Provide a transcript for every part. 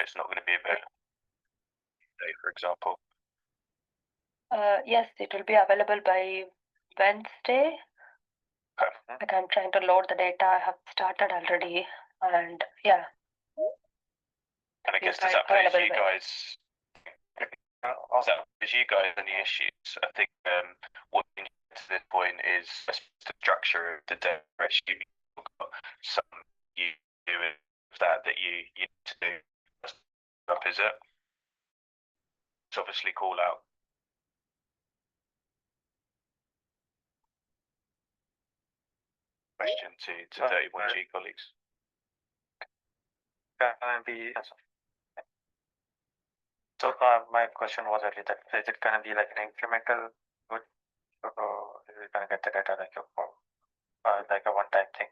it's not going to be available today, for example? Yes, it will be available by Wednesday. Like I'm trying to load the data. I have started already, and yeah. And I guess does that pose you guys? Does that pose you guys any issues? I think what we need to this point is the structure of the data. You've got some you do that you need to do. Up is it? It's obviously call out. Question to 31G colleagues. So my question was earlier that is it gonna be like an incremental good, or is it gonna get the data like a one-time thing?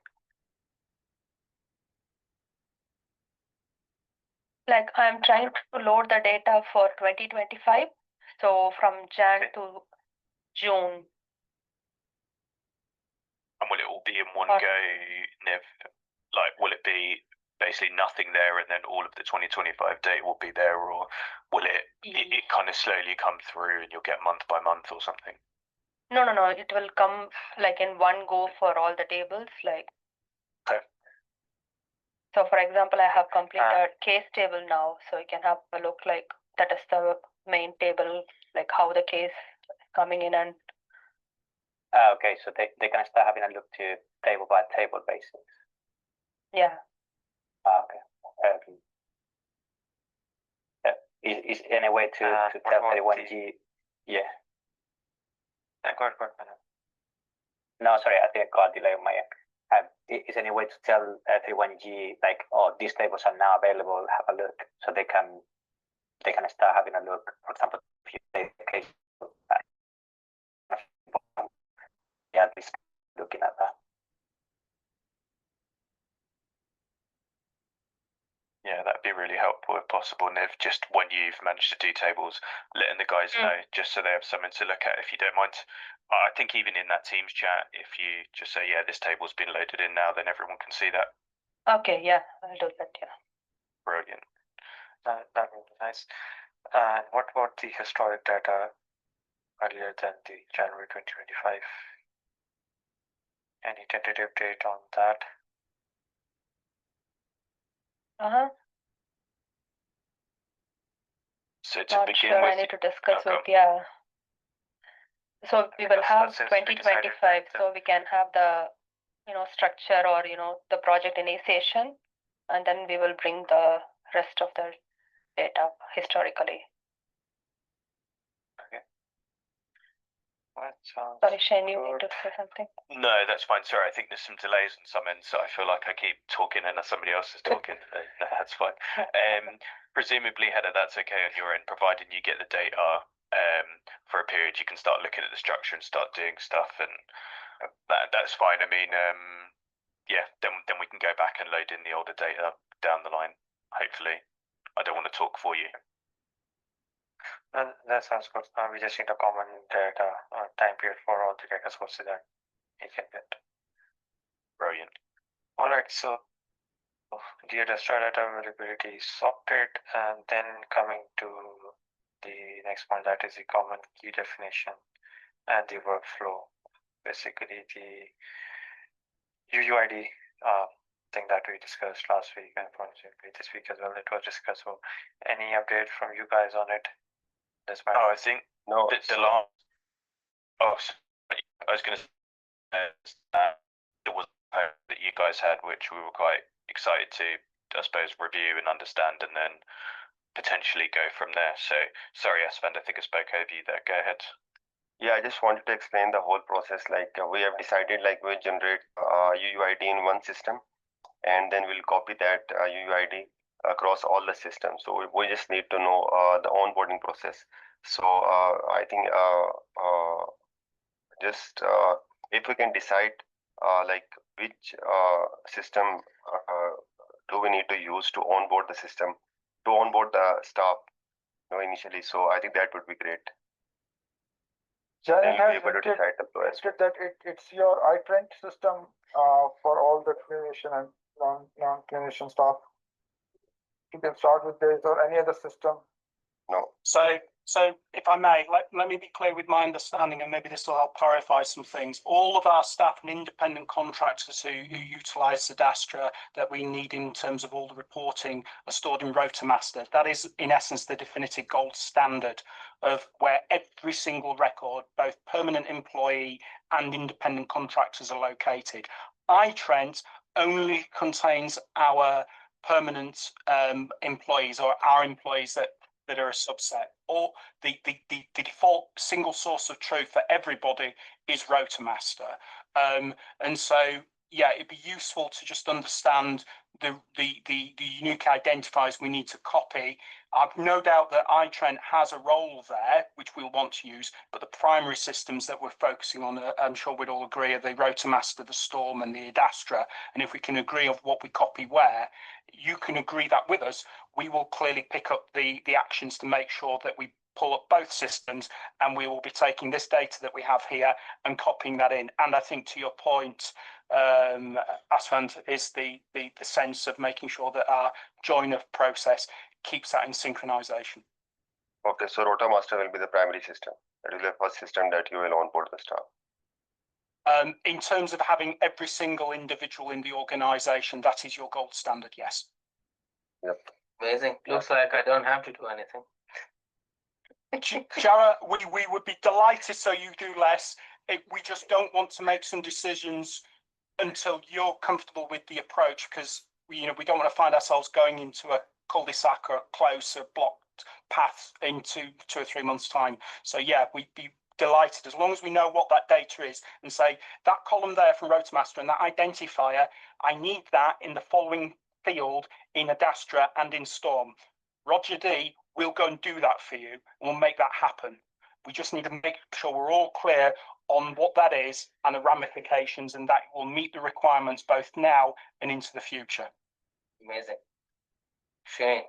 Like I'm trying to load the data for 2025. So from Jan to June. And will it all be in one go, Niv? Like, will it be basically nothing there and then all of the 2025 data will be there, or will it kind of slowly come through and you'll get month by month or something? No. It will come like in one go for all the tables. Like. Okay. So for example, I have completed case table now, so you can have a look like that is the main table, like how the case is coming in and. Okay, so they can start having a look to table by table basis. Yeah. Okay. Is any way to tell 31G? Yeah. Go ahead. No, sorry, I think I got a delay on my end. Is any way to tell 31G like, oh, these tables are now available, have a look, so they can start having a look. For example, if you take a case, at least looking at that. Yeah, that'd be really helpful if possible, Niv. Just when you've managed to do tables, letting the guys know, just so they have something to look at, if you don't mind. I think even in that Teams chat, if you just say, yeah, this table's been loaded in now, then everyone can see that. Okay, yeah, I'll do that, yeah. Brilliant. That would be nice. And what about the historic data earlier than the January 2025? Any tentative date on that? So to Not begin sure, with, I need to discuss with, yeah. So we will have 2025, so we can have the, structure or, the project initiation, and then we will bring the rest of the data historically. Okay. That sounds Sorry, Shane, you need to say something? No, that's fine. Sorry, I think there's some delays on some end, so I feel like I keep talking and somebody else is talking. No, that's fine. Presumably, Heather, that's okay on your end, providing you get the data for a period, you can start looking at the structure and start doing stuff, and that's fine. I mean, yeah, then we can go back and load in the older data down the line, hopefully. I don't want to talk for you. That sounds good. We just need a common data time period for all the data sources that you can get. Brilliant. All right, so the extra data availability is sorted, and then coming to the next one, that is the common key definition and the workflow. Basically, the UUID thing that we discussed last week and possibly this week as well. It was discussed. So, any update from you guys on it? I think no. The last. Oh, I was going to say there was a that you guys had, which we were quite excited to, I suppose, review and understand, and then potentially go from there. So, sorry, Asfand, I think I spoke over you there. Go ahead. Yeah, I just wanted to explain the whole process. Like we have decided, like we'll generate UUID in one system, and then we'll copy that UUID across all the systems. So we just need to know the onboarding process. So I think just if we can decide like which system do we need to use to onboard the system, to onboard the staff, initially. So I think that would be great. Jared has hinted that it's your iTrent system for all the clinician and non-clinician staff. you can start with this or any other system? No. So if I may, let me be clear with my understanding, and maybe this will help clarify some things. All of our staff and independent contractors who utilise Sedastra that we need in terms of all the reporting are stored in RotaMaster. That is, in essence, the definitive gold standard of where every single record, both permanent employee and independent contractors, are located. iTrent only contains our permanent employees, or our employees that are a subset, or the default single source of truth for everybody is RotaMaster. And so, yeah, it'd be useful to just understand the unique identifiers we need to copy. I've no doubt that iTrent has a role there, which we'll want to use, but the primary systems that we're focusing on, I'm sure we'd all agree, are the RotaMaster, the Storm, and the Adastra. And if we can agree on what we copy where, you can agree that with us, we will clearly pick up the actions to make sure that we pull up both systems, and we will be taking this data that we have here and copying that in. And I think to your point, Asfand, is the sense of making sure that our joiner process keeps that in synchronization. Okay, so RotaMaster will be the primary system. That is the first system that you will onboard the staff. In terms of having every single individual in the organization, that is your gold standard, yes. Yep. Amazing. Looks like I don't have to do anything. Jara, we would be delighted so you do less. We just don't want to make some decisions until you're comfortable with the approach, because we don't want to find ourselves going into a cul-de-sac or a close or blocked path into 2 or 3 months' time. So yeah, we'd be delighted as long as we know what that data is and say that column there from RotaMaster and that identifier, I need that in the following field in Adastra and in Storm. Roger D will go and do that for you, and we'll make that happen. We just need to make sure we're all clear on what that is and the ramifications, and that will meet the requirements both now and into the future. Amazing. Shane,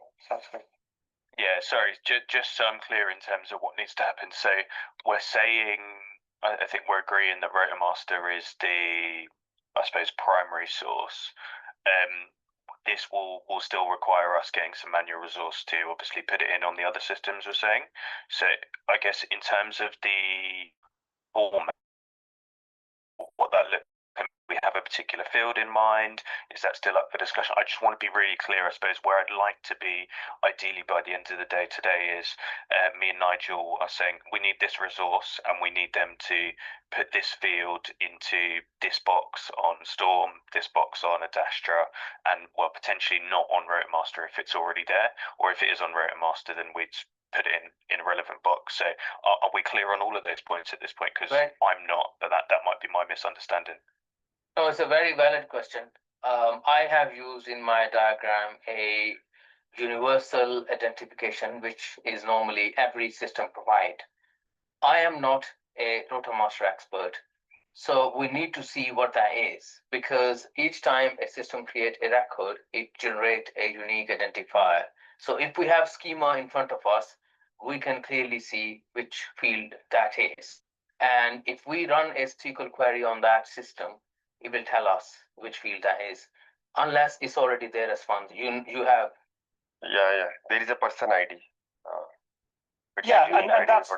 Yeah, sorry, just so I'm clear in terms of what needs to happen. So we're saying, I think we're agreeing that RotaMaster is the, I suppose, primary source. This will still require us getting some manual resource to obviously put it in on the other systems we're saying. So I guess in terms of the format, what that looks like, we have a particular field in mind. Is that still up for discussion? I just want to be really clear, I suppose, where I'd like to be ideally by the end of the day today is me and Nigel are saying we need this resource and we need them to put this field into this box on Storm, this box on Adastra, and well, potentially not on RotaMaster if it's already there, or if it is on RotaMaster, then we'd put it in a relevant box. So are we clear on all of those points at this point? Because I'm not, but that might be my misunderstanding. no, it's a very valid question. I have used in my diagram a universal identification, which is normally every system provide. I am not a RotaMaster expert, so we need to see what that is, because each time a system creates a record, it generates a unique identifier. So if we have schema in front of us, we can clearly see which field that is. And if we run a SQL query on that system, it will tell us which field that is, unless it's already there as fund. You have. Yeah, there is a person ID. Yeah, and that's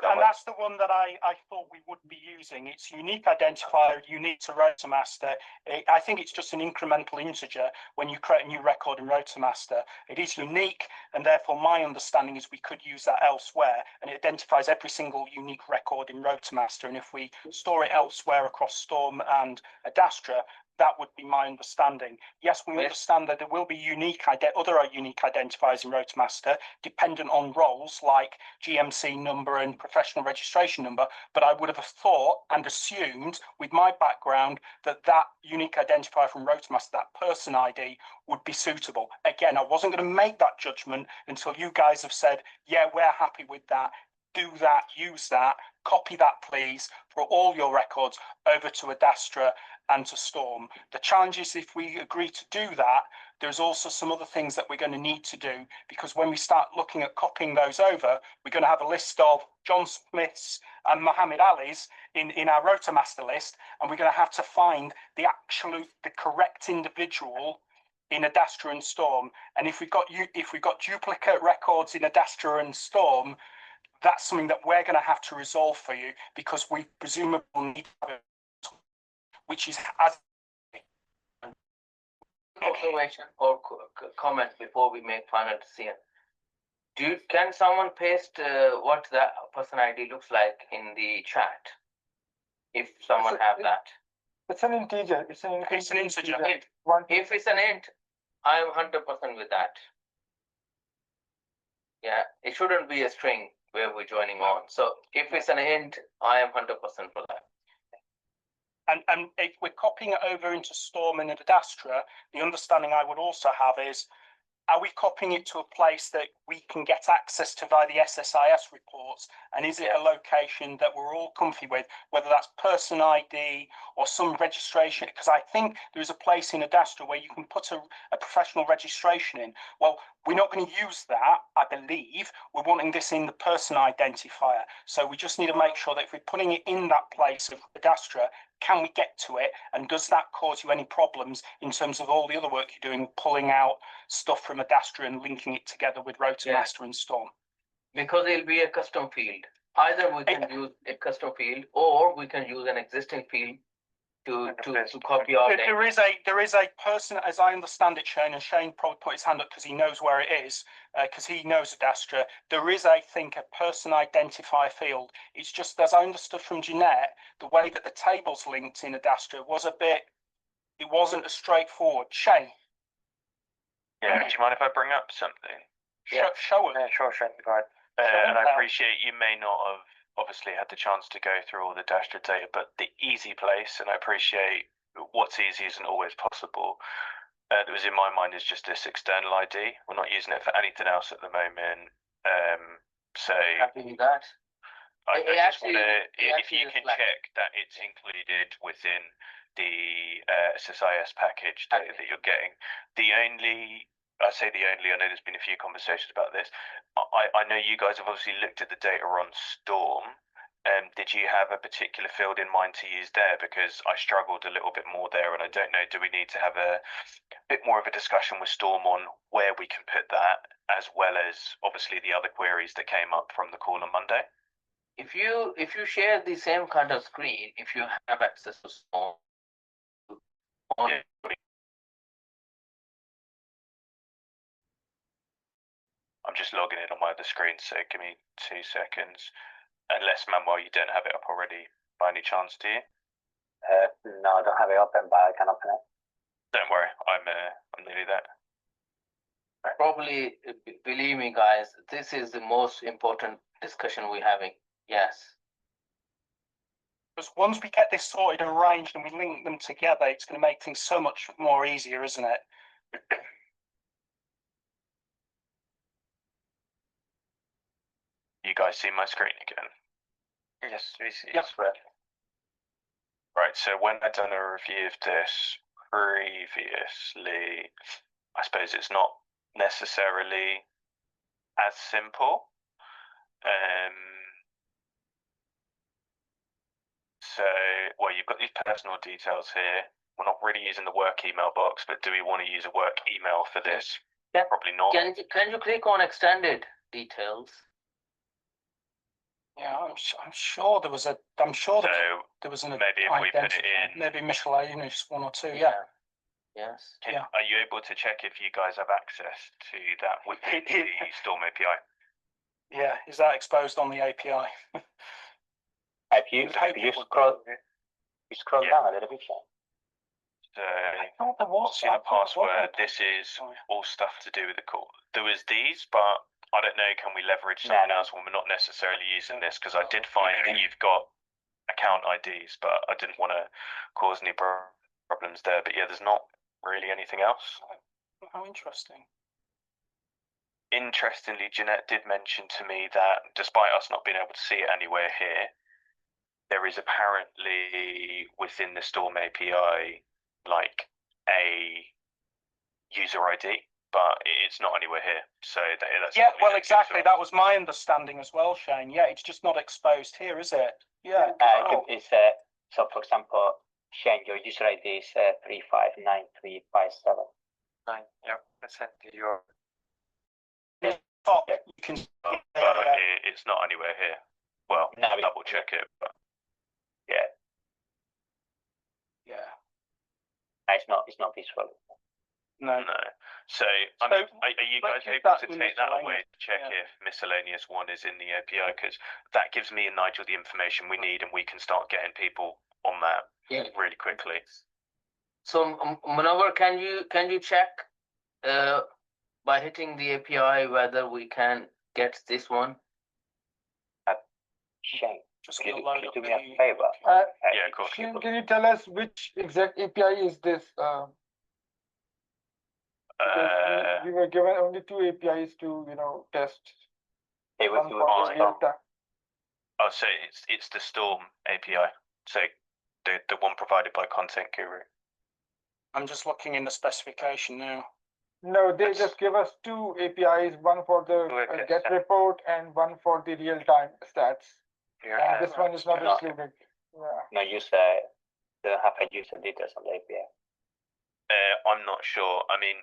the one that I thought we would be using. It's unique identifier, unique to RotaMaster. I think it's just an incremental integer when you create a new record in RotaMaster. It is unique, and therefore my understanding is we could use that elsewhere, and it identifies every single unique record in RotaMaster. And if we store it elsewhere across Storm and Adastra, that would be my understanding. Yes, we understand that there will be other unique identifiers in RotaMaster, dependent on roles like GMC number and professional registration number, but I would have thought and assumed with my background that unique identifier from RotaMaster, that person ID, would be suitable. Again, I wasn't going to make that judgment until you guys have said, yeah, we're happy with that. Do that, use that, copy that please for all your records over to Adastra and to Storm. The challenge is if we agree to do that, there's also some other things that we're going to need to do, because when we start looking at copying those over, we're going to have a list of John Smiths and Muhammad Ali's in our RotaMaster list, and we're going to have to find the correct individual in Adastra and Storm, and if we've got duplicate records in Adastra and Storm, that's something that we're going to have to resolve for you, because we presumably need, which is as observation or comment before we make final decision. Can someone paste what that person ID looks like in the chat? If someone have that. It's an integer. It's an integer. If it's an int, I'm 100% with that. Yeah, it shouldn't be a string where we're joining on. So if it's an int, I am 100% for that. And if we're copying it over into Storm and Adastra, the understanding I would also have is, are we copying it to a place that we can get access to via the SSIS reports? And is it a location that we're all comfy with, whether that's person ID or some registration? Because I think there is a place in Adastra where you can put a professional registration in. Well, we're not going to use that, I believe. We're wanting this in the person identifier. So we just need to make sure that if we're putting it in that place of Adastra, can we get to it? And does that cause you any problems in terms of all the other work you're doing, pulling out stuff from Adastra and linking it together with RotorMaster and Storm? Because it'll be a custom field. Either we can use a custom field, or we can use an existing field to copy our data. There is a person, as I understand it, Shane, and Shane probably put his hand up because he knows where it is, because he knows Adastra. There is, I think, a person identifier field. It's just, as I understood from Jeanette, the way that the tables linked in Adastra was a bit, it wasn't as straightforward. Shane? Yeah, do you mind if I bring up something? Show us. Yeah, sure, go ahead. And I appreciate you may not have obviously had the chance to go through all the Dastra data, but the easy place, and I appreciate what's easy isn't always possible, that was in my mind is just this external ID. We're not using it for anything else at the moment. So Happy with that. I just want to, if you can check that it's included within the SSIS package that you're getting. I say the only, I know there's been a few conversations about this. I know you guys have obviously looked at the data on Storm. Did you have a particular field in mind to use there? Because I struggled a little bit more there, and I don't know, do we need to have a bit more of a discussion with Storm on where we can put that, as well as obviously the other queries that came up from the call on Monday? If you share the same kind of screen, if you have access to Storm, Yeah. I'm just logging in on my other screen, so give me 2 seconds. Unless, Manuel, you don't have it up already by any chance, do you? No, I don't have it open, but I can open it. Don't worry, I'm nearly there. Probably, believe me, guys, this is the most important discussion we're having. Yes. Because once we get this sorted and arranged and we link them together, it's going to make things so much more easier, isn't it? You guys see my screen again? Yes, we see. Yep. Right, so when I've done a review of this previously, I suppose it's not necessarily as simple. So, well, you've got these personal details here. We're not really using the work email box, but do we want to use a work email for this? Yeah. Probably not. Can you click on extended details? Yeah, I'm sure there was a. I'm sure there was an. Maybe if we put it in, maybe miscellaneous 1 or 2. Yeah. Yes. Are you able to check if you guys have access to that within the Storm API? Yeah, is that exposed on the API? If you scroll down a little bit, Shane. So, I thought there was. see the password. This is all stuff to do with the call. There was these, but I don't know, can we leverage something else when we're not necessarily using this? Because I did find that you've got account IDs, but I didn't want to cause any problems there. But yeah, there's not really anything else. How interesting. Interestingly, Jeanette did mention to me that despite us not being able to see it anywhere here, there is apparently within the Storm API like a user ID, but it's not anywhere here. So that's exactly. That was my understanding as well, Shane. Yeah, it's just not exposed here, is it? Yeah. So, for example, Shane, your user ID is 359357. 9. Yeah, I sent the URL. Oh, you can. It's not anywhere here. Well, No, I'll double check it, but Yeah, Yeah. it's not visual. No. no. So, So, are you guys let's use able that to with take that away miscellaneous, to check yeah. if miscellaneous one is in the API? Because that gives me and Nigel the information we need, and we can start getting people on that really quickly. So Manohar, can you check by hitting the API whether we can get this one? Shane, Just could gonna you load up do me a the. favor? Yeah, of course. Shane, can you tell us which exact API is this? Because we were given only 2 APIs to, test. It was One for the real time. I'll say it's the Storm API. So the one provided by Content Guru. I'm just looking in the specification now. No, they just give us 2 APIs, one for the get report and one for the real-time stats. And this one is not included. Yeah. No user, don't have a user details on the API. I'm not sure. I mean,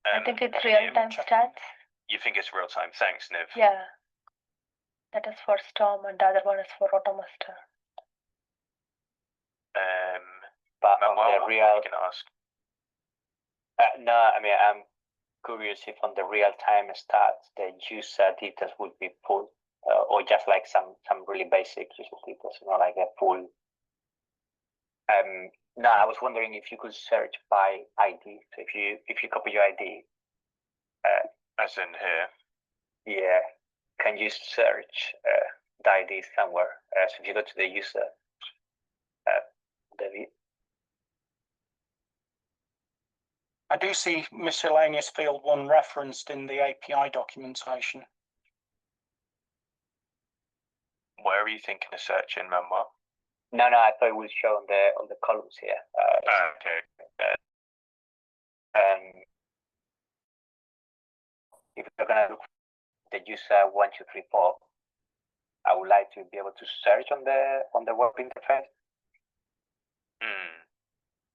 I think it's real-time stats. You think it's real time? Thanks, Niv. Yeah. That is for Storm and the other one is for Automaster. But on Manuel, the what real, are you gonna ask? no, I mean, I'm curious if on the real-time stats, the user details would be full, or just like some really basic user details, not like a full. No, I was wondering if you could search by ID. So if you copy your ID, As in here. yeah, can you search the ID somewhere? So if you go to the user, I do see miscellaneous field 1 referenced in the API documentation. Where are you thinking of searching, Manuel? No, I thought it would show on the columns here. Okay. If you're gonna look for the user 1, 2, 3, 4, I would like to be able to search on the web interface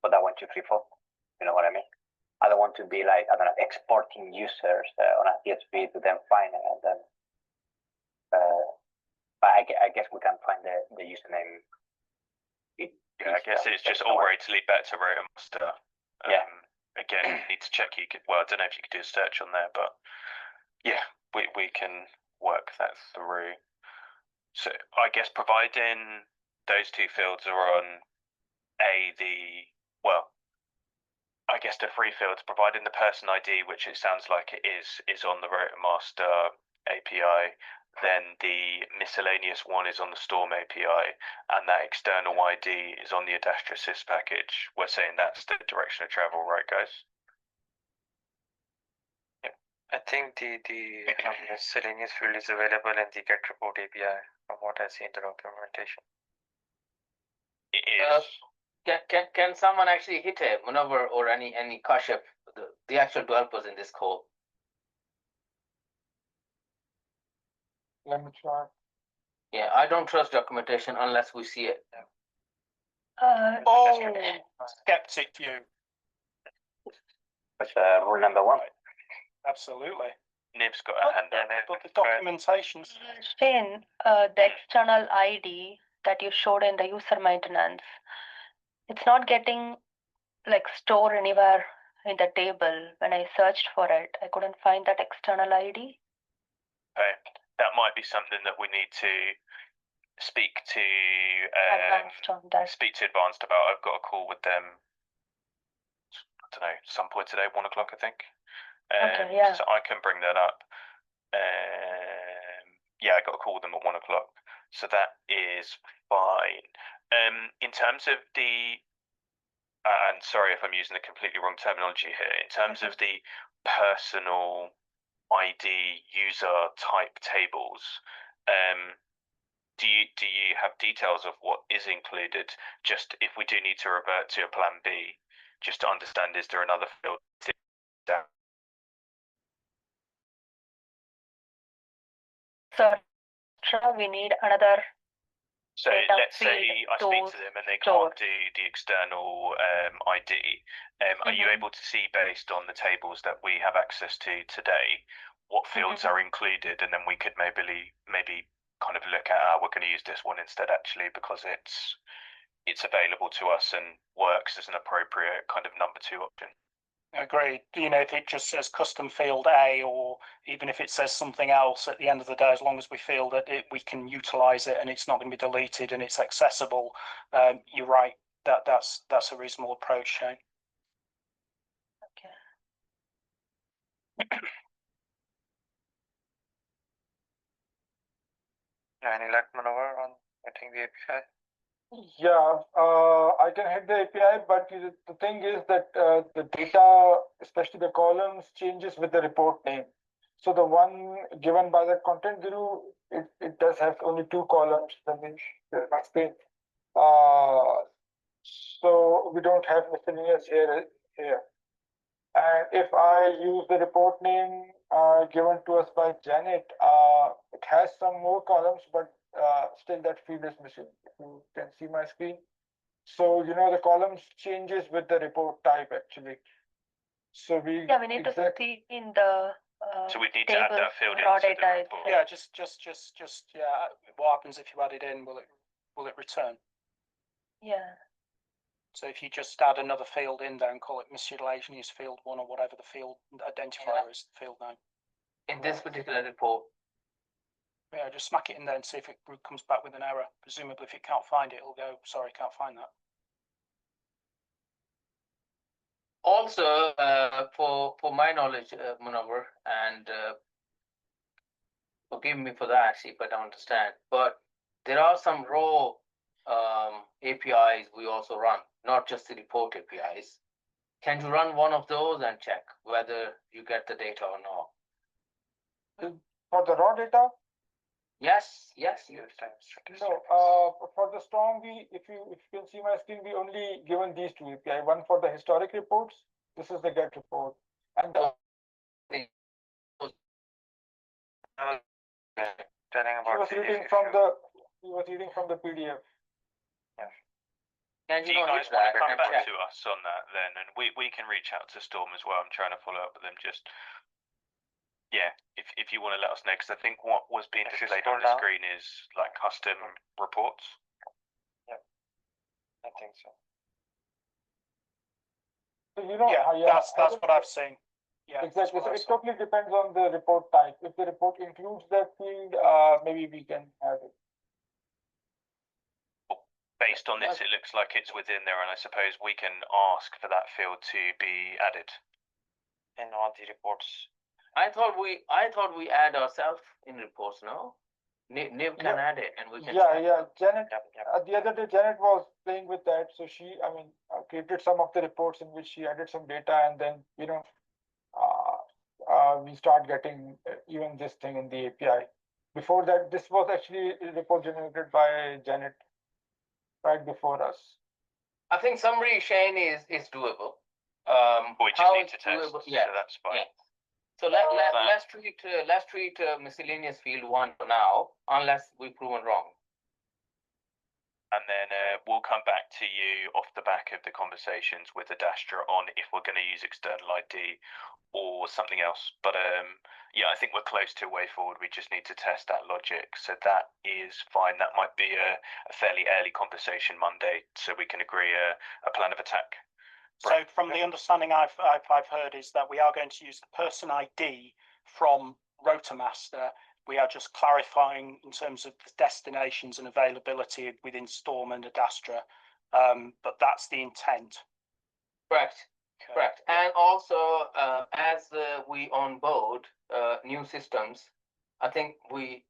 for that 1, 2, 3, 4. You know what I mean? I don't want to be like, I don't know, exporting users on a CSV to then find it, and then. But I guess we can find the username. Yeah, I guess it's just already back to Rotomaster. Yeah. Again, you need to check. Well, I don't know if you could do a search on there, but yeah, we can work that through. So I guess providing those 2 fields are on I guess the 3 fields, providing the person ID, which it sounds like it is on the Rotomaster API, then the miscellaneous one is on the Storm API, and that external ID is on the Adastra sys package. We're saying that's the direction of travel, right, guys? Yeah. I think the miscellaneous field is available in the get report API from what I see in the documentation. It is. Can someone actually hit a Manohar or any Kashyap, the actual developers in this code? Let me try. Yeah, I don't trust documentation unless we see it. Skeptic view. That's rule number 1. Absolutely. Niv's got a hand up. But the documentation. Shane, the external ID that you showed in the user maintenance, it's not getting like stored anywhere in the table. When I searched for it, I couldn't find that external ID. Okay, that might be something that we need to speak to Advanced on that. Speak to Advanced about. I've got a call with them. I don't know, some point today, 1 o'clock, I think. Okay, yeah. So I can bring that up. Yeah, I got a call with them at 1 o'clock, so that is fine. In terms of the, and sorry if I'm using the completely wrong terminology here. In terms of the personal ID user type tables, do you have details of what is included? Just if we do need to revert to a plan B, just to understand, is there another field down? So we need another So data let's say feed I speak to to them and they store. can't do the external ID. Are you able to see based on the tables that we have access to today what fields are included, and then we could maybe kind of look at we're going to use this one instead actually because it's available to us and works as an appropriate kind of number 2 option. Agreed. You know, if it just says custom field A, or even if it says something else, at the end of the day, as long as we feel that we can utilize it and it's not going to be deleted and it's accessible, you're right. That's a reasonable approach, Shane. Okay. Any luck maneuver on getting the API? Yeah, I can hit the API, but the thing is that the data, especially the columns, changes with the report name. So the one given by the content guru, it does have only 2 columns. Let me share my screen. So we don't have miscellaneous here. And if I use the report name given to us by Janet, it has some more columns, but still that field is missing. If you can see my screen. So, you know, the columns changes with the report type actually. So we need to see in the so we need to add that field raw into data the report. Yeah, just yeah. What happens if you add it in? Will it return? Yeah. So if you just add another field in there and call it miscellaneous field 1 or whatever the field identifier is, the field name. In this particular report. Yeah, just smack it in there and see if it comes back with an error. Presumably, if it can't find it, it'll go, sorry, can't find that. Also, for my knowledge, Munawar, and forgive me for that if I don't understand, but there are some raw APIs we also run, not just the report APIs. Can you run one of those and check whether you get the data or not? For the raw data? Yes. No, for the storm, if you can see my screen, we only given these 2 API. One for the historic reports. This is the get report, and Telling about he was reading from the PDF. Yeah. Can Do you guys want to come back to us on that then, and we can reach out to Storm as well. I'm trying to follow up with them. Just if you want to let us know, because I think what was being displayed on the screen is like custom reports. Yeah, I think so. So you know, that's what I've seen. Yeah, exactly. So it totally depends on the report type. If the report includes that field, maybe we can have it. Based on this, it looks like it's within there, and I suppose we can ask for that field to be added in all the reports. I thought we add ourselves in reports. No, Niv can add it, and we can. Yeah. Janet. The other day, Janet was playing with that, so she, created some of the reports in which she added some data, and then we start getting even this thing in the API. Before that, this was actually a report generated by Janet right before us. I think summary, Shane, is doable. We just need to test, so that's fine. Yeah. So let's treat miscellaneous field 1 for now, unless we've proven wrong. And then we'll come back to you off the back of the conversations with Adastra on if we're going to use external ID or something else. But I think we're close to a way forward. We just need to test that logic. So that is fine. That might be a fairly early conversation Monday, so we can agree a plan of attack. So from the understanding I've heard is that we are going to use the person ID from RotaMaster. We are just clarifying in terms of the destinations and availability within Storm and Adastra, but that's the intent. Correct. And also, as we onboard new systems, I think we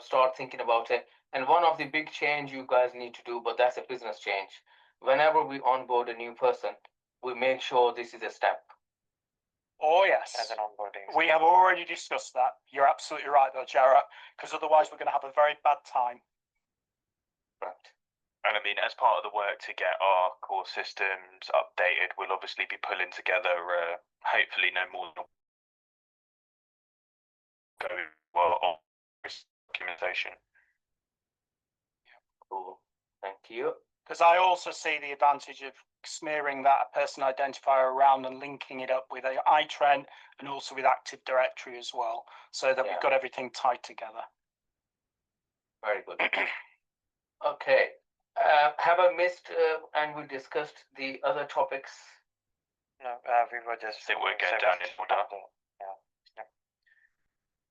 start thinking about it. And one of the big change you guys need to do, but that's a business change. Whenever we onboard a new person, we make sure this is a step. Oh, yes. As an onboarding. We have already discussed that. You're absolutely right, though, Jarrah, because otherwise we're going to have a very bad time. Right. And as part of the work to get our core systems updated, we'll obviously be pulling together, hopefully no more than on documentation. Cool. you. Because I also see the advantage of smearing that person identifier around and linking it up with a iTrent and also with Active Directory as well, so that we've got everything tied together. Very good. Okay. Have I missed and we discussed the other topics? No, we were just. I think we're going down in order. Yeah.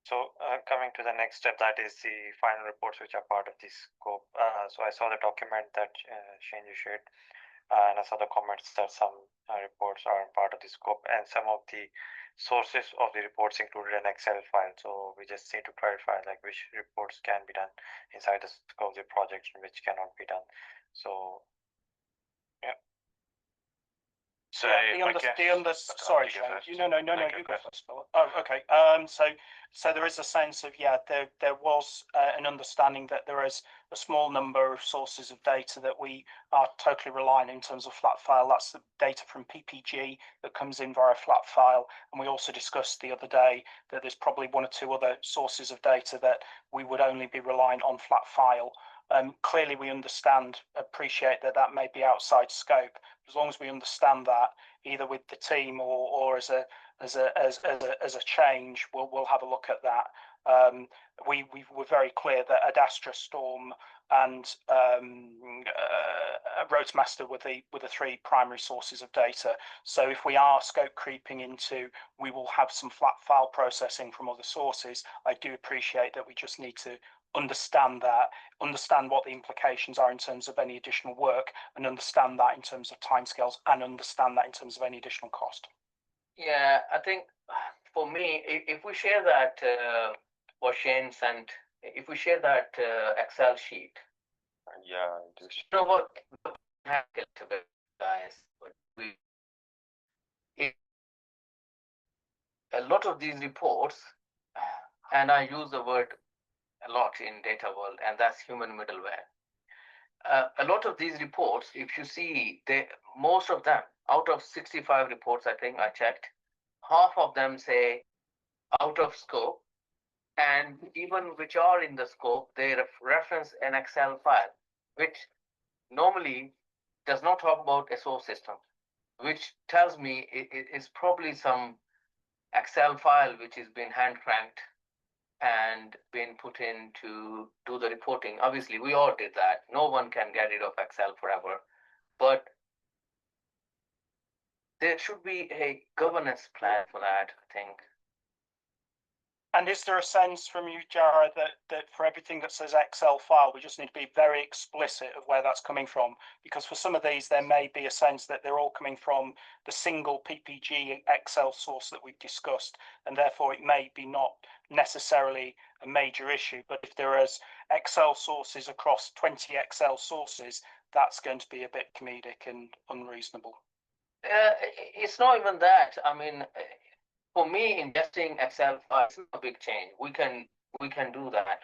So coming to the next step, that is the final reports which are part of the scope. So I saw the document that Shane you shared, and I saw the comments that some reports are part of the scope, and some of the sources of the reports included an Excel file. So we just need to clarify like which reports can be done inside the scope of the project and which cannot be done. So yeah. So sorry, Shane. No, you go first. Oh, okay. So there is a sense of there was an understanding that there is a small number of sources of data that we are totally reliant in terms of flat file. That's the data from PPG that comes in via flat file, and we also discussed the other day that there's probably one or two other sources of data that we would only be reliant on flat file. Clearly, we appreciate that may be outside scope. As long as we understand that, either with the team or as a change, we'll have a look at that. We were very clear that Adastra, Storm, and Roadmaster were the three primary sources of data. So if we are scope creeping into, we will have some flat file processing from other sources. I do appreciate that we just need to understand what the implications are in terms of any additional work, and understand that in terms of timescales, and understand that in terms of any additional cost. Yeah, I think for me, if we share that what Shane sent, if we share that Excel sheet, Yeah. you know what, guys, a lot of these reports, and I use the word a lot in data world, and that's human middleware. A lot of these reports, if you see, most of them, out of 65 reports, I think I checked, half of them say out of scope, and even which are in the scope, they reference an Excel file, which normally does not talk about a source system, which tells me it is probably some Excel file which has been hand cranked and been put in to do the reporting. Obviously, we all did that. No one can get rid of Excel forever, but there should be a governance plan for that, I think. And is there a sense from you, Jared, that for everything that says Excel file, we just need to be very explicit of where that's coming from? Because for some of these, there may be a sense that they're all coming from the single PPG Excel source that we've discussed, and therefore it may be not necessarily a major issue. But if there is Excel sources across 20 Excel sources, that's going to be a bit comedic and unreasonable. It's not even that. I mean, for me, ingesting Excel files is a big change. We can do that.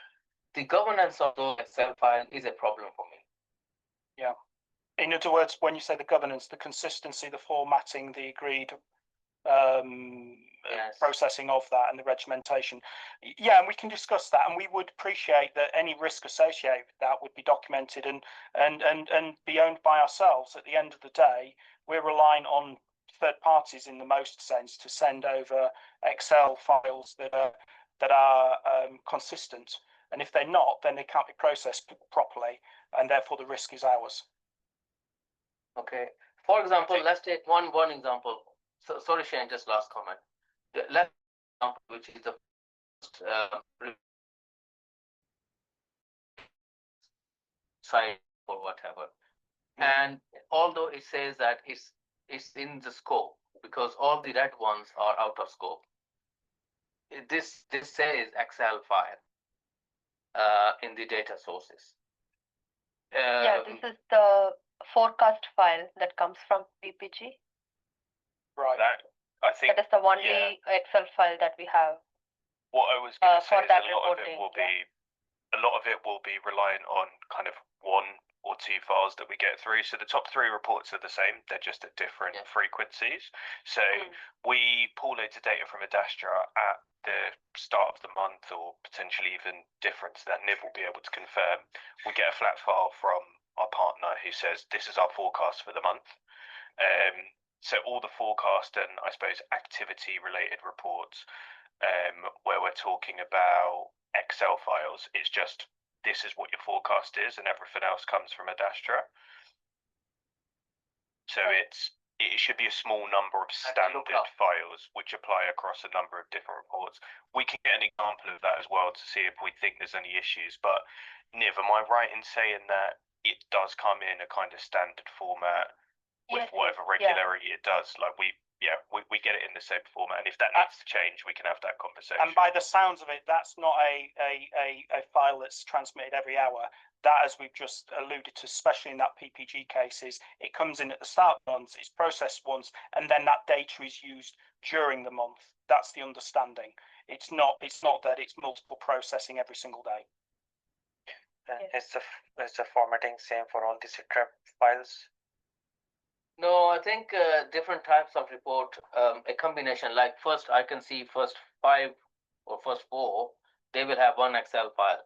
The governance of those Excel files is a problem for me. Yeah. In other words, when you say the governance, the consistency, the formatting, the agreed processing of that, and the regimentation. Yeah, and we can discuss that, and we would appreciate that any risk associated with that would be documented and be owned by ourselves. At the end of the day, we're relying on third parties in the most sense to send over Excel files that are consistent, and if they're not, then they can't be processed properly, and therefore the risk is ours. Okay. For example, let's take one example. So, sorry, Shane, just last comment. Let's example, which is the first site or whatever, and although it says that it's in the scope, because all the red ones are out of scope. This says Excel file in the data sources. This is the forecast file that comes from PPG. Right. I think that is the only Excel file that we have. What I was going to say is that a lot of it will be reliant on kind of one or two files that we get through. So the top three reports are the same, they're just at different frequencies. So we pull loads of data from Adastra at the start of the month, or potentially even different, so that Niv will be able to confirm. We get a flat file from our partner, who says this is our forecast for the month. So all the forecast and I suppose activity related reports, where we're talking about Excel files, it's just this is what your forecast is, and everything else comes from Adastra. So it should be a small number of standard files which apply across a number of different reports. We can get an example of that as well to see if we think there's any issues. But Niv, am I right in saying that it does come in a kind of standard format with whatever regularity it does? Like we get it in the same format, and if that needs to change, we can have that conversation. And by the sounds of it, that's not a file that's transmitted every hour. That, as we've just alluded to, especially in that PPG cases, it comes in at the start of the month, it's processed once, and then that data is used during the month. That's the understanding. It's not that it's multiple processing every single day. Is the formatting same for all the SITREP files? No, I think different types of report, a combination. Like first, I can see first 5 or first 4, they will have one Excel file,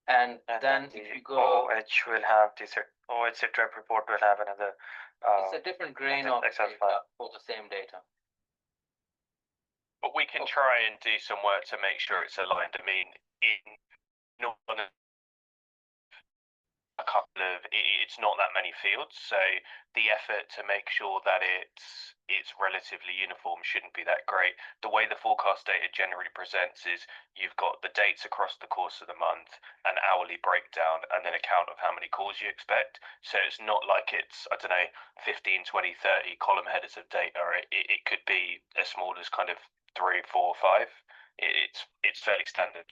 and then if you go, OH will have the OH SITREP report will have another. It's a different grain of Excel data file for the same data. But we can try and do some work to make sure it's aligned. I mean, it's not that many fields, so the effort to make sure that it's relatively uniform shouldn't be that great. The way the forecast data generally presents is you've got the dates across the course of the month, an hourly breakdown, and then a count of how many calls you expect. So it's not like it's, I don't know, 15, 20, 30 column headers of data. It could be as small as kind of 3, 4, 5. It's fairly standard.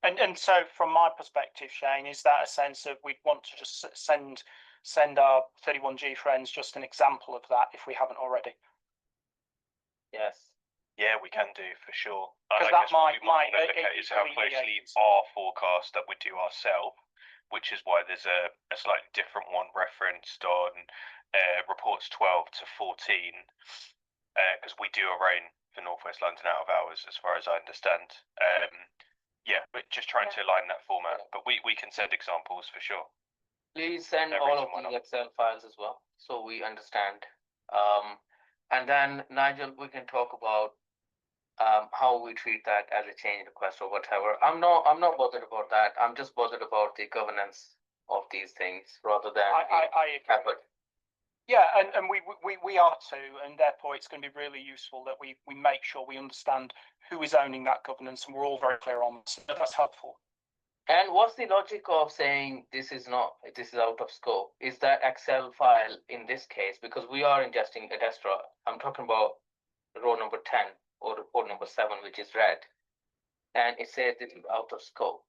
And so from my perspective, Shane, is that a sense of we'd want to just send our 31G friends just an example of that if we haven't already? Yes. Yeah, we can do for sure. Because that might look at is how closely our forecast that we do ourselves, which is why there's a slightly different one referenced on reports 12 to 14, because we do a rain for Northwest London out of hours, as far as I understand. Yeah, we're just trying to align that format, but we can send examples for sure. Please send all of the Excel files as well, so we understand. And then Nigel, we can talk about how we treat that as a change request or whatever. I'm not bothered about that. I'm just bothered about the governance of these things rather than I agree. Yeah, and we are too, and therefore it's going to be really useful that we make sure we understand who is owning that governance, and we're all very clear on this. That's helpful. And what's the logic of saying this is out of scope? Is that Excel file in this case, because we are ingesting Adastra, I'm talking about row number 10 or report number 7, which is red, and it says this is out of scope.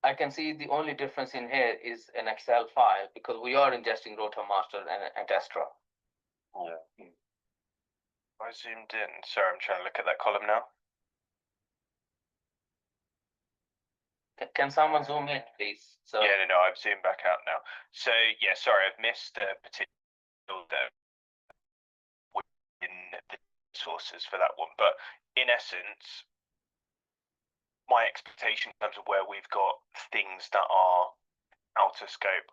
I can see the only difference in here is an Excel file because we are ingesting Rota Master and Adastra. Yeah. I zoomed in. Sorry, I'm trying to look at that column now. Can someone zoom in, please? So yeah, no, I've zoomed back out now. So yeah, sorry, I've missed a particular in the sources for that one, but in essence, my expectation in terms of where we've got things that are out of scope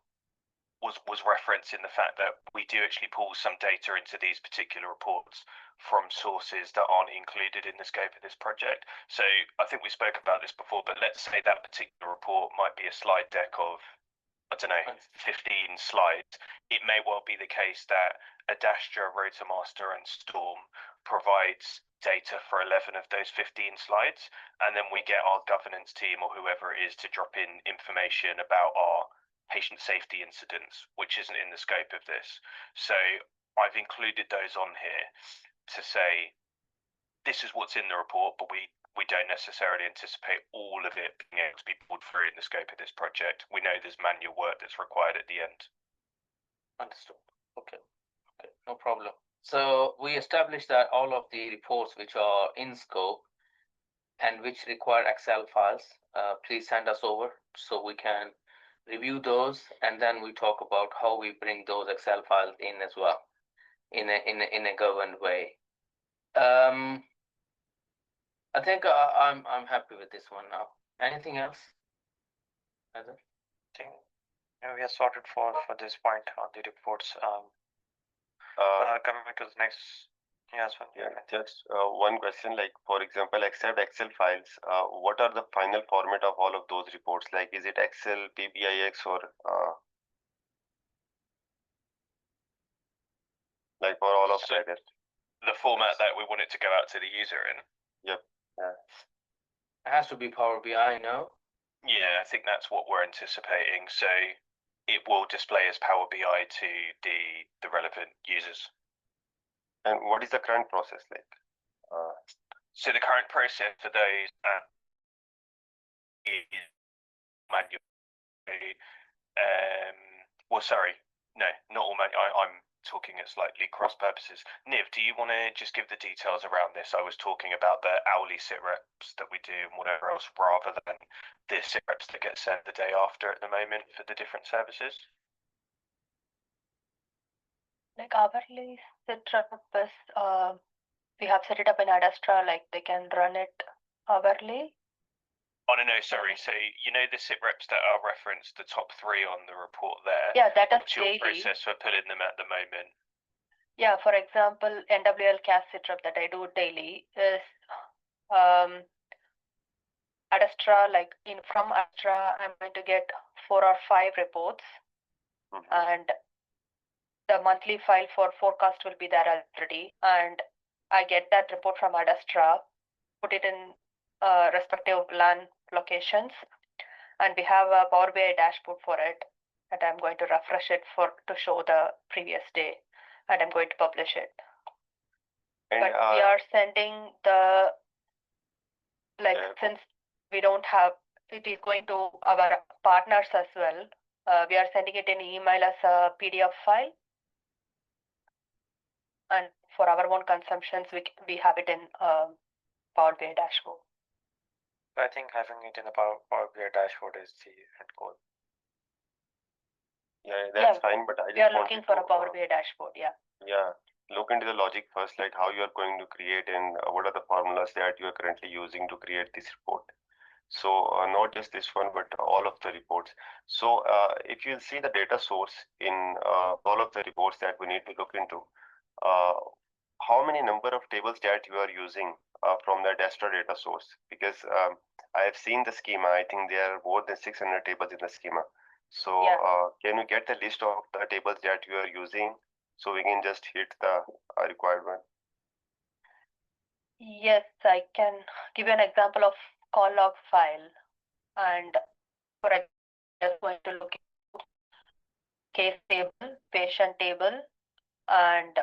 was referenced in the fact that we do actually pull some data into these particular reports from sources that aren't included in the scope of this project. So I think we spoke about this before, but let's say that particular report might be a slide deck of, I don't know, 15 slides. It may well be the case that Adastra, Rotamaster, and Storm provides data for 11 of those 15 slides, and then we get our governance team or whoever it is to drop in information about our patient safety incidents, which isn't in the scope of this. So I've included those on here to say this is what's in the report, but we don't necessarily anticipate all of it being able to be pulled through in the scope of this project. We know there's manual work that's required at the end. Understood. Okay, no problem. So we established that all of the reports which are in scope and which require Excel files, please send us over so we can review those, and then we talk about how we bring those Excel files in as well, in a governed way. I think I'm happy with this one now. Anything else? I think we are sorted for this point on the reports. Coming to the next. Yes, yeah, just one question, like for example, except Excel files, what are the final format of all of those reports? Like, is it Excel, PBIX, or like for all of So that? the format that we want it to go out to the user in. Yep. It has to be Power BI, no? Yeah, I think that's what we're anticipating. So it will display as Power BI to the relevant users. And what is the current process like? So the current process for those is manual. Well, sorry, no, not all manual. I'm talking at slightly cross purposes. Niv, do you want to just give the details around this? I was talking about the hourly sit reps that we do and whatever else, rather than the sit reps that get sent the day after at the moment for the different services. Like hourly sit rep is, we have set it up in Adastra, like they can run it hourly. Oh, no, sorry. So, you know, the sit reps that are referenced, the top 3 on the report there? Yeah, that is What's your daily. process for putting them at the moment? Yeah, for example, NWL CAS sit rep that I do daily is Adastra, like from Adastra, I'm going to get 4 or 5 reports, and the monthly file for forecast will be there already. And I get that report from Adastra, put it in respective LAN locations, and we have a Power BI dashboard for it. And I'm going to refresh it to show the previous day, and I'm going to publish it. And but we are sending the, like, since we don't have, it is going to our partners as well. We are sending it in email as a PDF file. And for our own consumptions, we have it in Power BI dashboard. I think having it in a Power BI dashboard is the end goal. Yeah, that's fine, but I just we are looking for a Power BI dashboard, yeah. Yeah, look into the logic first, like how you are going to create and what are the formulas that you are currently using to create this report. So not just this one, but all of the reports. So if you see the data source in all of the reports that we need to look into, how many number of tables that you are using from the Dastra data source? Because I have seen the schema. I think there are more than 600 tables in the schema. So can you get the list of the tables that you are using so we can just hit the required one? Yes, I can give you an example of call log file. And for example, I'm just going to look at case table, patient table, and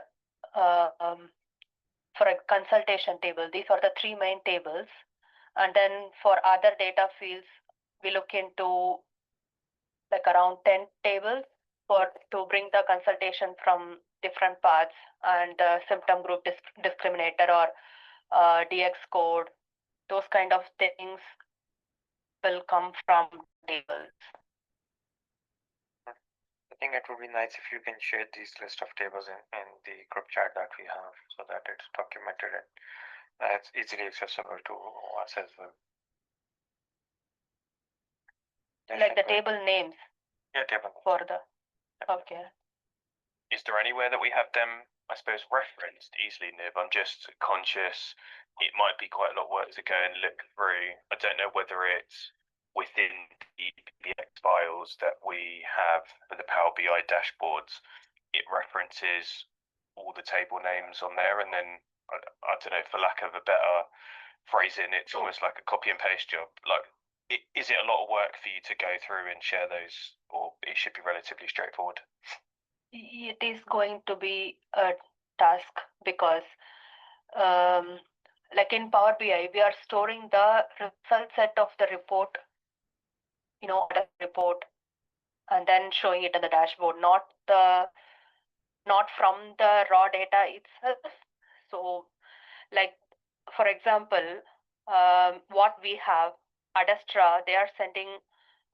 for a consultation table. These are the 3 main tables. And then for other data fields, we look into like around 10 tables to bring the consultation from different paths, and symptom group discriminator or DX code. Those kind of things will come from tables. I think it would be nice if you can share these list of tables in the group chat that we have, so that it's documented and it's easily accessible to us as well. Like the table names. Yeah, table names. For the, okay. Is there anywhere that we have them, I suppose, referenced easily, Niv? I'm just conscious it might be quite a lot of work to go and look through. I don't know whether it's within the PBX files that we have for the Power BI dashboards. It references all the table names on there, and then I don't know, for lack of a better phrasing, it's almost like a copy and paste job. Like, is it a lot of work for you to go through and share those, or it should be relatively straightforward? It is going to be a task because like in Power BI, we are storing the result set of the report, the report, and then showing it in the dashboard, not from the raw data itself. So, like, for example, what we have, Adastra, they are sending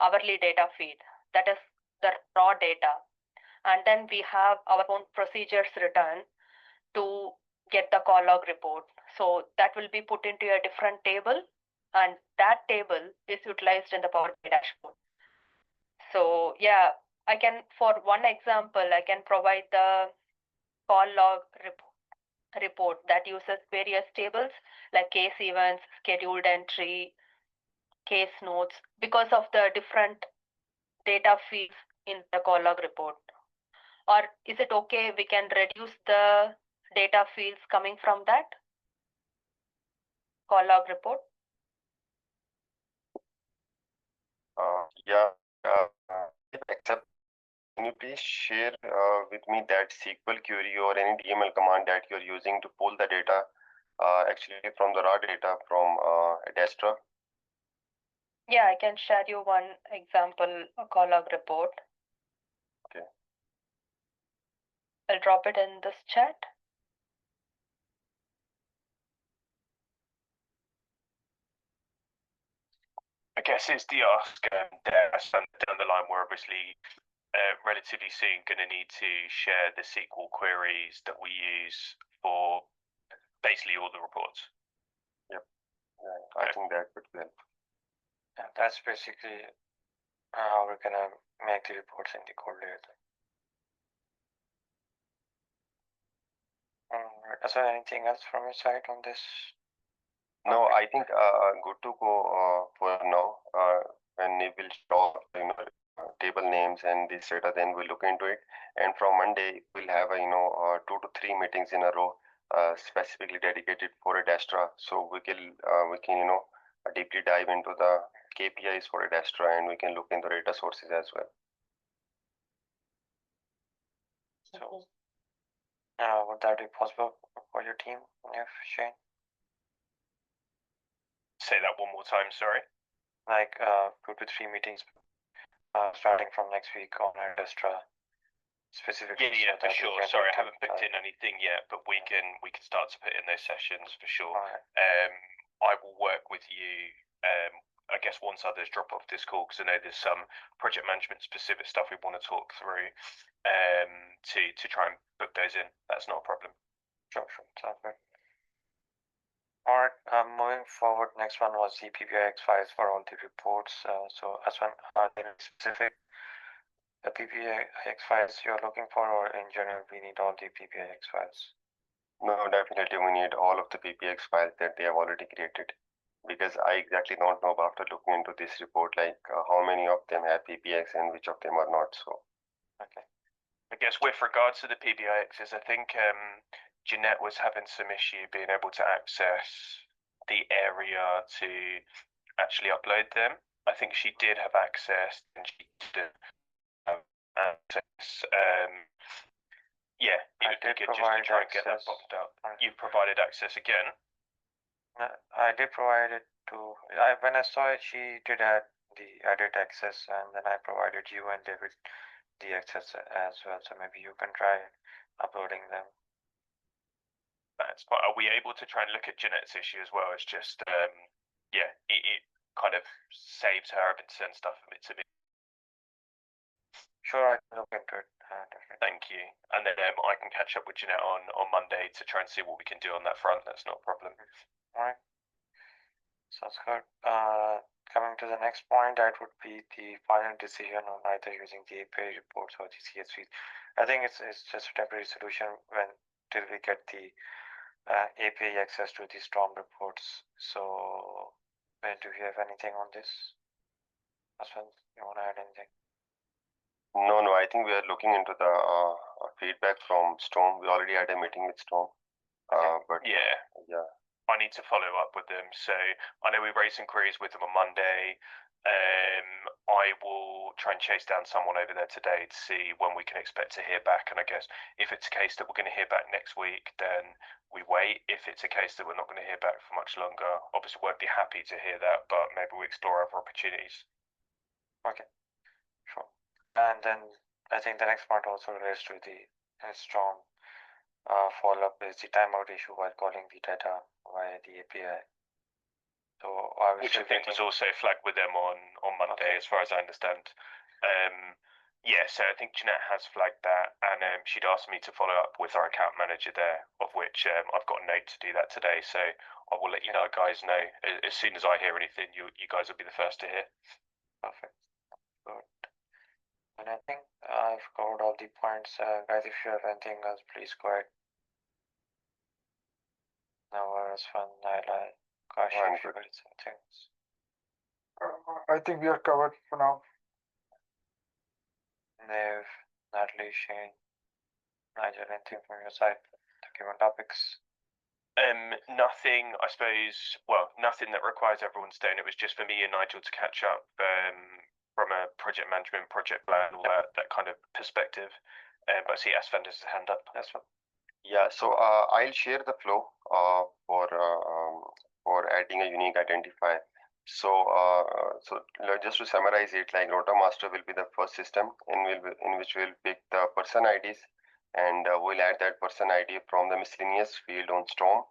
hourly data feed. That is the raw data. And then we have our own procedures written to get the call log report. So that will be put into a different table, and that table is utilized in the Power BI dashboard. So yeah, I can, for one example, I can provide the call log report that uses various tables like case events, scheduled entry, case notes, because of the different data feeds in the call log report. Or is it okay we can reduce the data fields coming from that call log report? Yeah, except can you please share with me that SQL query or any DML command that you're using to pull the data actually from the raw data from Destra? Yeah, I can share you one example call log report. Okay. I'll drop it in this chat. I guess it's the ask there down the line. We're obviously relatively soon going to need to share the SQL queries that we use for basically all the reports. Yep. Yeah, I think that would be helpful. Yeah, that's basically how we're gonna make the reports in the code layer. Is there anything else from your side on this? No, I think good to go for now. When we will stop, table names and this data, then we'll look into it. And from Monday, we'll have 2 to 3 meetings in a row, specifically dedicated for a Destra. So we can deeply dive into the KPIs for a Destra, and we can look into data sources as well. So, would that be possible for your team, if Shane? Say that one more time, sorry. Like 2 to 3 meetings starting from next week on our Destra specifically. Yeah, for sure. Sorry, I haven't booked in anything yet, but we can start to put in those sessions for sure. I will work with you. I guess once others drop off this call, because I know there's some project management specific stuff we want to talk through. To try and book those in. That's not a problem. Sure, sounds good. All right, moving forward, next one was the PPIX files for all the reports. So Aswan, are there any specific the PPIX files you're looking for, or in general, we need all the PPIX files? No, definitely we need all of the PPX files that they have already created. Because I exactly don't know after looking into this report, like how many of them have PPX and which of them are not. So, okay. I guess with regards to the PBIXs, I think Jeanette was having some issue being able to access the area to actually upload them. I think she did have access and she didn't have access. Yeah, it would be good just to try and get that popped up. You've provided access again? I did provide it to, when I saw it, she did add the edit access, and then I provided you and David the access as well. So maybe you can try uploading them. That's fine. Are we able to try and look at Jeanette's issue as well? It's just, yeah, it kind of saves her having to send stuff to me. Sure, I can look into it. Thank you. And then I can catch up with Jeanette on Monday to try and see what we can do on that front. That's not a problem. All right. Sounds good. Coming to the next point, that would be the final decision on either using the API reports or the CSVs. I think it's just a temporary solution till we get the API access to the Storm reports. So, do you have anything on this? Aswan, you want to add anything? No, I think we are looking into the feedback from Storm. We already had a meeting with Storm. But yeah. I need to follow up with them. So I know we raised some queries with them on Monday. I will try and chase down someone over there today to see when we can expect to hear back. And I guess if it's a case that we're going to hear back next week, then we wait. If it's a case that we're not going to hear back for much longer, obviously won't be happy to hear that, but maybe we explore other opportunities. Okay, sure. And then I think the next part also relates to the Storm follow-up is the timeout issue while calling the data via the API. So which I think was also flagged with them on Monday, as far as I understand. Yeah, so I think Jeanette has flagged that, and she'd asked me to follow up with our account manager there, of which I've got a note to do that today. So I will let you guys know as soon as I hear anything. You guys will be the first to hear. Perfect. Good. And I think all the points. Guys, if you have anything else, please go ahead. No, it was fun. Naila, Kashi, if you got some things. I think we are covered for now. Nev, Natalie, Shane, Nigel, anything from your side? The given topics. Nothing, I suppose, well, nothing that requires everyone staying. It was just for me and Nigel to catch up from a project management, project plan, all that kind of perspective. But I see Asfand has his hand up. Asfand. Yeah, so I'll share the flow for adding a unique identifier. So just to summarize it, like Rota Master will be the first system in which we'll pick the person IDs, and we'll add that person ID from the miscellaneous field on Storm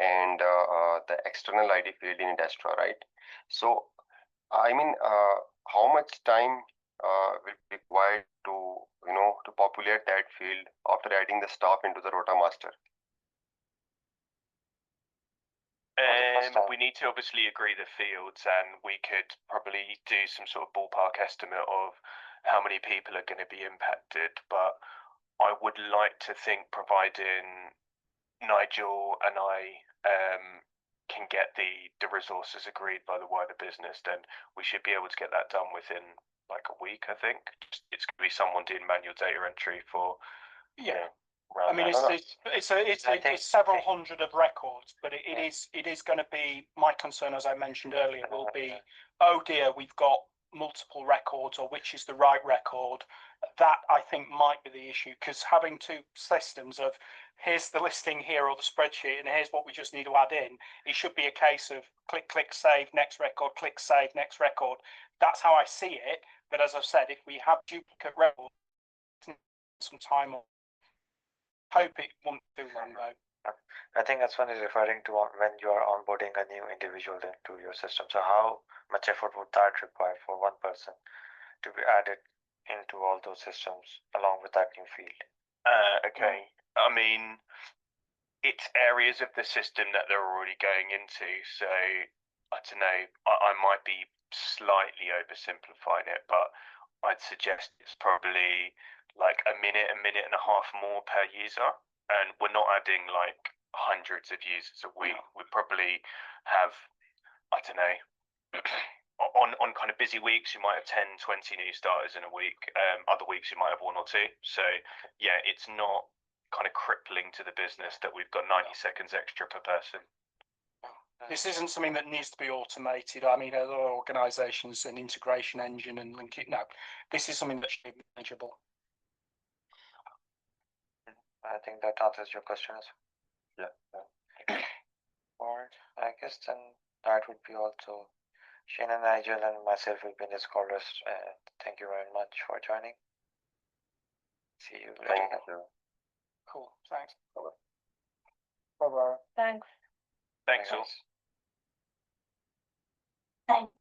and the external ID field in Dastra, right? So I mean, how much time will be required to to populate that field after adding the staff into the Rota Master? We need to obviously agree the fields, and we could probably do some sort of ballpark estimate of how many people are going to be impacted. But I would like to think, providing Nigel and I can get the resources agreed by the wider business, then we should be able to get that done within like a week. I think it's going to be someone doing manual data entry for I mean, it's several hundred of records, but it is going to be, my concern, as I mentioned earlier, will be, oh dear, we've got multiple records, or which is the right record. That I think might be the issue, because having two systems of here's the listing here or the spreadsheet, and here's what we just need to add in, it should be a case of click, save, next record, click, save, next record. That's how I see it. But as I've said, if we have duplicate records, some time on. Hope it won't be long though. I think that's one is referring to when you are onboarding a new individual into your system. So how much effort would that require for one person to be added into all those systems along with that new field? Okay. I mean, it's areas of the system that they're already going into. So I don't know. I might be slightly oversimplifying it, but I'd suggest it's probably like a minute and a half more per user, and we're not adding like hundreds of users a week. We probably have, I don't know, on kind of busy weeks you might have 10, 20 new starters in a week. Other weeks you might have one or two. So yeah, it's not kind of crippling to the business that we've got 90 seconds extra per person. This isn't something that needs to be automated. I mean, other organizations, an integration engine and link it. No, this is something that should be manageable. I think that answers your questions. Yeah. Alright, I guess then that would be also Shane and Nigel and myself will be in this call list. Thank you very much for joining. See you later. Thank you. Cool, thanks. Bye-bye. Thanks. Thanks all. Guys. Thanks.